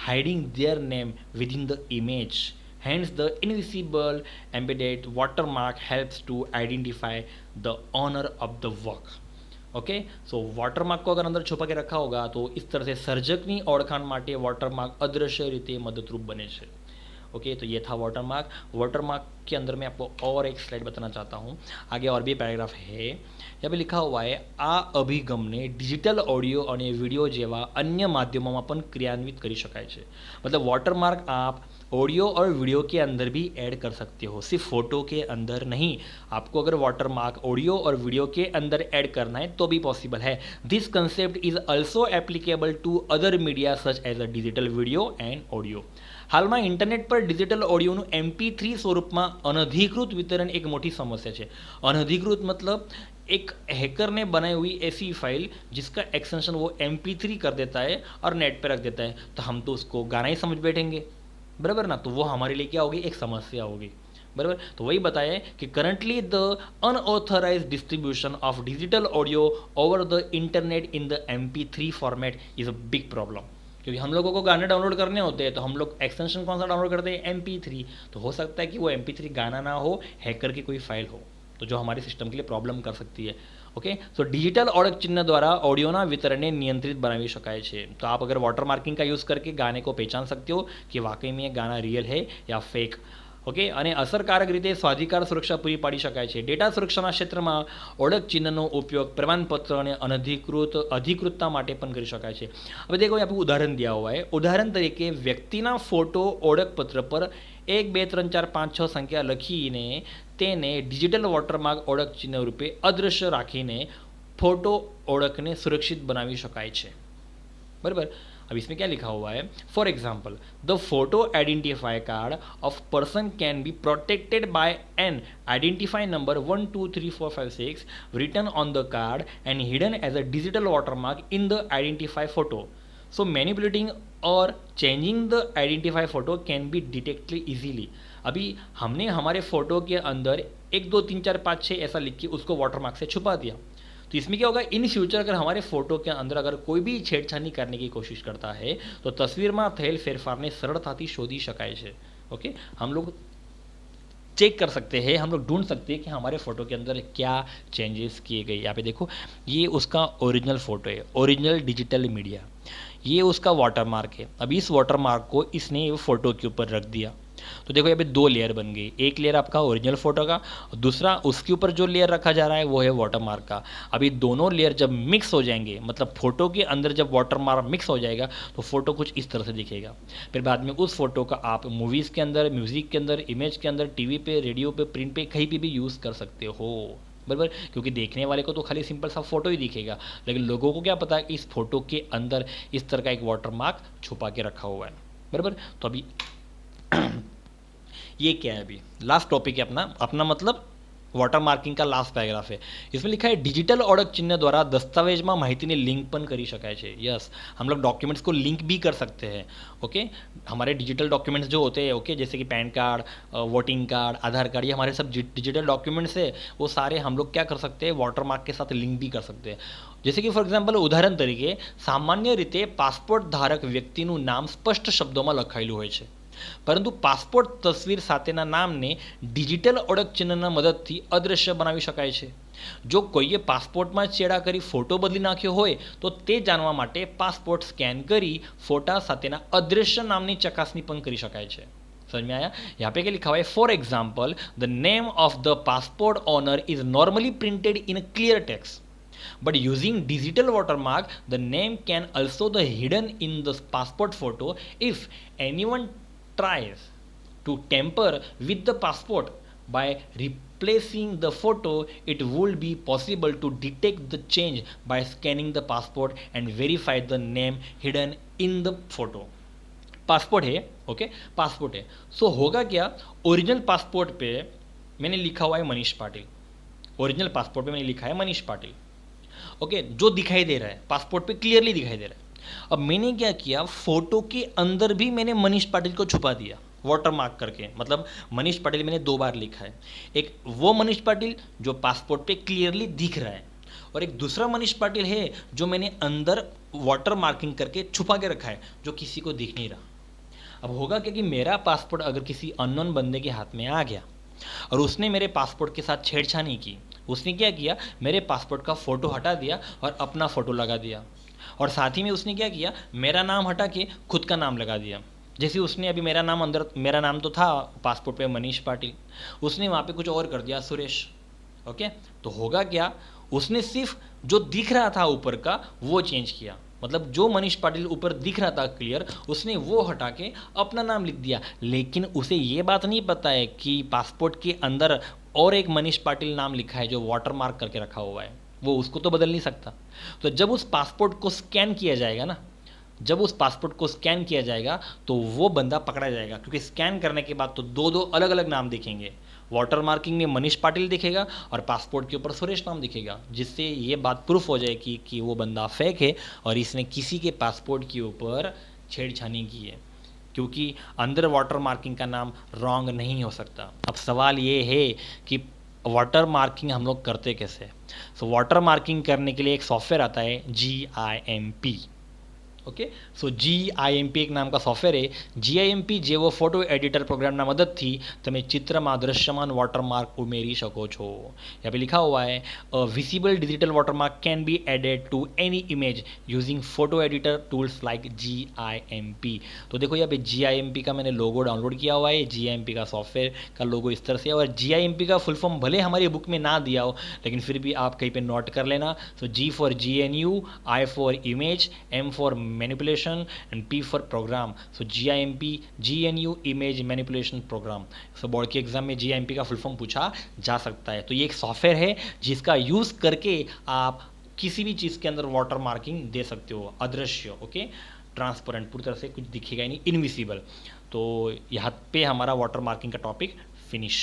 hiding their name within the image. Hence the invisible embedded watermark helps to identify the owner of the work. Okay, so watermark को अगर अंदर छुपा के रखा होगा तो इस तरह से સર્જકની ઓળખાણ માટે વોટરમાર્ક अदृश्य રીતે મદદરૂપ બને છે। ओके, तो ये था वाटरमार्क। वाटरमार्क के अंदर मैं आपको और एक स्लाइड बताना चाहता हूँ, आगे और भी पैराग्राफ है। यहाँ पे लिखा हुआ है, आ અભિગમને ડિજિટલ ઓડિયો અને વિડીયો જેવા अन्य માધ્યમોમાં પણ ક્રિયાન્વિત કરી શકાય છે। मतलब वाटरमार्क आप ऑडियो और वीडियो के अंदर भी ऐड कर सकते हो, सिर्फ फोटो के अंदर नहीं। आपको अगर वाटरमार्क ऑडियो और वीडियो के अंदर ऐड करना है तो भी पॉसिबल है। This concept is also applicable to other media such as a digital video and audio. હાલમાં ઇન્ટરનેટ પર ડિજિટલ ઓડિયોનું MP3 સ્વરૂપમાં અનધિકૃત વિતરણ એક મોટી સમસ્યા છે। અનધિકૃત मतलब एक हैकर ने बनाई हुई ऐसी फाइल जिसका एक्सटेंशन वो MP3 कर देता है और नेट पे रख देता है, तो हम तो उसको गाना ही समझ बैठेंगे, बराबर ना। तो वो हमारे लिए क्या होगी, एक समस्या होगी, बराबर। तो वही बताया कि currently the unauthorised distribution of digital audio over the internet in the MP3 format is a big problem. क्योंकि हम लोगों को गाने डाउनलोड करने होते हैं तो हम लोग एक्सटेंशन कौन सा डाउनलोड करते हैं, MP3। तो हो सकता है कि वो MP3 गाना ना हो, हैकर की कोई फाइल हो, तो जो हमारे सिस्टम के लिए प्रॉब्लम कर सकती है। ओके, तो डिजिटल ઓળખ ચિહ્ન દ્વારા ઓડિયોના વિતરણને નિયંત્રિત બનાવી શકાય છે। तो आप अगर वाटर मार्किंग का यूज़ करके गाने को पहचान सकते हो कि वाकई में ये गाना रियल है या फेक। ओके, અને અસરકારક રીતે સ્વાધિકાર સુરક્ષા પૂરી પાડી શકાય છે। ડેટા સુરક્ષાના ક્ષેત્રમાં ઓળખ ચિહ્નનો ઉપયોગ પ્રમાણપત્ર અને અધિકૃતતા માટે પણ કરી શકાય છે। હવે देखो यहाँ पे उदाहरण दिया हुआ है। उदाहरण तरीके व्यक्तिना फोटो ओळखपत्र पर 1 2 3 4 5 6 संख्या લખીને તેને ડિજિટલ વોટરમાર્ક ઓળખ ચિહ્ન રૂપે અદૃશ્ય રાખીને फोटो ઓળખને સુરક્ષિત બનાવી શકાય છે, બરાબર। अब इसमें क्या लिखा हुआ है, for example the photo identify card of person can be protected by an identify number 1 2 3 4 5 6 written on the card and hidden as a digital watermark in the identify photo. So manipulating और changing the identify photo can be detected easily. अभी हमने हमारे photo के अंदर 1 2 3 4 5 6 ऐसा लिख के उसको वाटरमार्क से छुपा दिया, तो इसमें क्या होगा, इन फ्यूचर अगर हमारे फोटो के अंदर अगर कोई भी छेड़छानी करने की कोशिश करता है तो तस्वीરમાં થયેલ ફેરફારને સરળતાથી શોધી શકાય છે। ओके, हम लोग चेक कर सकते हैं, हम लोग ढूंढ सकते हैं कि हमारे फ़ोटो के अंदर क्या चेंजेस किए गए। यहाँ पे देखो, ये उसका ओरिजिनल फ़ोटो है, ओरिजिनल डिजिटल मीडिया, ये उसका वाटरमार्क है। अब इस वाटरमार्क को इसने फ़ोटो के ऊपर रख दिया, तो देखो यहाँ पे 2 लेयर बन गई। एक लेयर आपका ओरिजिनल फ़ोटो का, और दूसरा उसके ऊपर जो लेयर रखा जा रहा है वो है वाटरमार्क का। अभी दोनों लेयर जब मिक्स हो जाएंगे, मतलब फ़ोटो के अंदर जब वाटरमार्क मिक्स हो जाएगा तो फ़ोटो कुछ इस तरह से दिखेगा। फिर बाद में उस फ़ोटो का आप मूवीज़ के अंदर, म्यूज़िक के अंदर, इमेज के अंदर, टीवी पे, रेडियो पे, प्रिंट पे, कहीं पे भी यूज़ कर सकते हो, बराबर। क्योंकि देखने वाले को तो खाली सिंपल सा फ़ोटो ही दिखेगा, लेकिन लोगों को क्या पता है इस फ़ोटो के अंदर इस तरह का एक वाटरमार्क छुपा के रखा हुआ है, बराबर। तो अभी ये क्या है, अभी लास्ट टॉपिक है अपना मतलब वॉटर मार्किंग का लास्ट पैराग्राफ है, इसमें लिखा है डिजिटल ओळख चिन्ह द्वारा दस्तावेज में माहिती ने लिंक पण करी शकाय छे। यस, हम लोग डॉक्यूमेंट्स को लिंक भी कर सकते हैं। ओके, हमारे डिजिटल डॉक्यूमेंट्स जो होते हैं, ओके, जैसे कि पैन कार्ड, वोटिंग कार्ड, आधार कार्ड, ये हमारे सब डिजिटल डॉक्यूमेंट्स है, वो सारे हम लोग क्या कर सकते हैं, वाटर मार्क के साथ लिंक भी कर सकते हैं। जैसे कि फॉर एग्जाम्पल उदाहरण तरीके सामान्य रीते पासपोर्ट धारक व्यक्तिનું નામ સ્પષ્ટ શબ્દોમાં લખાયેલું હોય છે, પરંતુ પાસપોર્ટ તસવીર સાથેના નામને ડિજિટલ ઓળખ ચિહ્નના મદદથી અદૃશ્ય બનાવી શકાય છે। જો કોઈએ પાસપોર્ટમાં ચેડા કરી ફોટો બદલી નાખ્યો હોય તો તે જાણવા માટે પાસપોર્ટ સ્કેન કરી ફોટા સાથેના અદૃશ્ય નામની ચકાસણી પણ કરી શકાય છે। समझ में आया? यहाँ पे क्या लिखा हुआ है, for example the name of the passport owner is normally printed in clear text, but using digital watermark the name can also be hidden in the passport photo. If anyone tries to tamper with the passport by replacing the photo, it would be possible to detect the change by scanning the passport and verify the name hidden in the photo. Passport है, okay, passport है। सो होगा क्या, original passport पे मैंने लिखा हुआ है Manish Patil, original passport पे मैंने लिखा है मनीष पाटिल, ओके, जो दिखाई दे रहा है पासपोर्ट पे क्लियरली दिखाई दे रहा है। अब मैंने क्या किया, फोटो के अंदर भी मैंने मनीष पाटिल को छुपा दिया वाटर मार्क करके, मतलब मनीष पाटिल मैंने 2 बार लिखा है, एक वो मनीष पाटिल जो पासपोर्ट पे क्लियरली दिख रहा है, और एक दूसरा मनीष पाटिल है जो मैंने अंदर वाटर मार्किंग करके छुपा के रखा है, जो किसी को दिख नहीं रहा। अब होगा क्या कि मेरा पासपोर्ट अगर किसी अननोन बंदे के हाथ में आ गया और उसने मेरे पासपोर्ट के साथ छेड़छाड़ी की, उसने क्या किया, मेरे पासपोर्ट का फ़ोटो हटा दिया और अपना फ़ोटो लगा दिया, और साथ ही में उसने क्या किया, मेरा नाम हटा के खुद का नाम लगा दिया। जैसे उसने अभी मेरा नाम अंदर, मेरा नाम तो था पासपोर्ट पे मनीष पाटिल, उसने वहाँ पे कुछ और कर दिया, सुरेश। ओके, तो होगा क्या, उसने सिर्फ जो दिख रहा था ऊपर का वो चेंज किया, मतलब जो मनीष पाटिल ऊपर दिख रहा था क्लियर, उसने वो हटा के अपना नाम लिख दिया, लेकिन उसे ये बात नहीं पता है कि पासपोर्ट के अंदर और एक मनीष पाटिल नाम लिखा है जो वाटर मार्क करके रखा हुआ है, वो उसको तो बदल नहीं सकता। तो जब उस पासपोर्ट को स्कैन किया जाएगा ना, जब उस पासपोर्ट को स्कैन किया जाएगा तो वो बंदा पकड़ा जाएगा, क्योंकि स्कैन करने के बाद तो 2 अलग अलग नाम दिखेंगे, वाटर मार्किंग में मनीष पाटिल दिखेगा और पासपोर्ट के ऊपर सुरेश नाम दिखेगा, जिससे ये बात प्रूफ हो जाएगी कि वो बंदा फेक है और इसने किसी के पासपोर्ट के ऊपर छेड़छाड़ी की है, क्योंकि अंदर वाटर मार्किंग का नाम रॉन्ग नहीं हो सकता। अब सवाल ये है कि वाटर मार्किंग हम लोग करते कैसे। सो वाटर मार्किंग करने के लिए एक सॉफ्टवेयर आता है GIMP, ओके। सो GIMP एक नाम का सॉफ्टवेर है। GIMP જેવો ફોટો એડિટર પ્રોગ્રામના મદદથી તમે ચિત્રમાં દૃશ્યમાન વોટરમાર્ક ઉમેરી શકો છો। यहाँ पे लिखा हुआ है visible digital watermark can be added to any image using photo editor tools like GIMP। तो देखो यहाँ पे GIMP का मैंने लोगो डाउनलोड किया हुआ है, GIMP का सॉफ्टवेयर का लोगो इस तरह से, और GIMP का फुल फॉर्म भले हमारी बुक में ना दिया हो, लेकिन फिर भी आप कहीं पे नोट कर लेना। So G for GNU, I for image, M for manipulation and P for program। so GIMP GNU image manipulation program. So board के एग्जाम में GIMP का फुल फॉर्म पूछा जा सकता है। तो ये एक सॉफ्टवेयर है जिसका यूज़ करके आप किसी भी चीज़ के अंदर वाटर मार्किंग दे सकते हो, अदृश्य, ओके, ट्रांसपेरेंट, पूरी तरह से कुछ दिखेगा ही नहीं, इनविजिबल। तो यहाँ पे हमारा वाटर मार्किंग का टॉपिक फिनिश।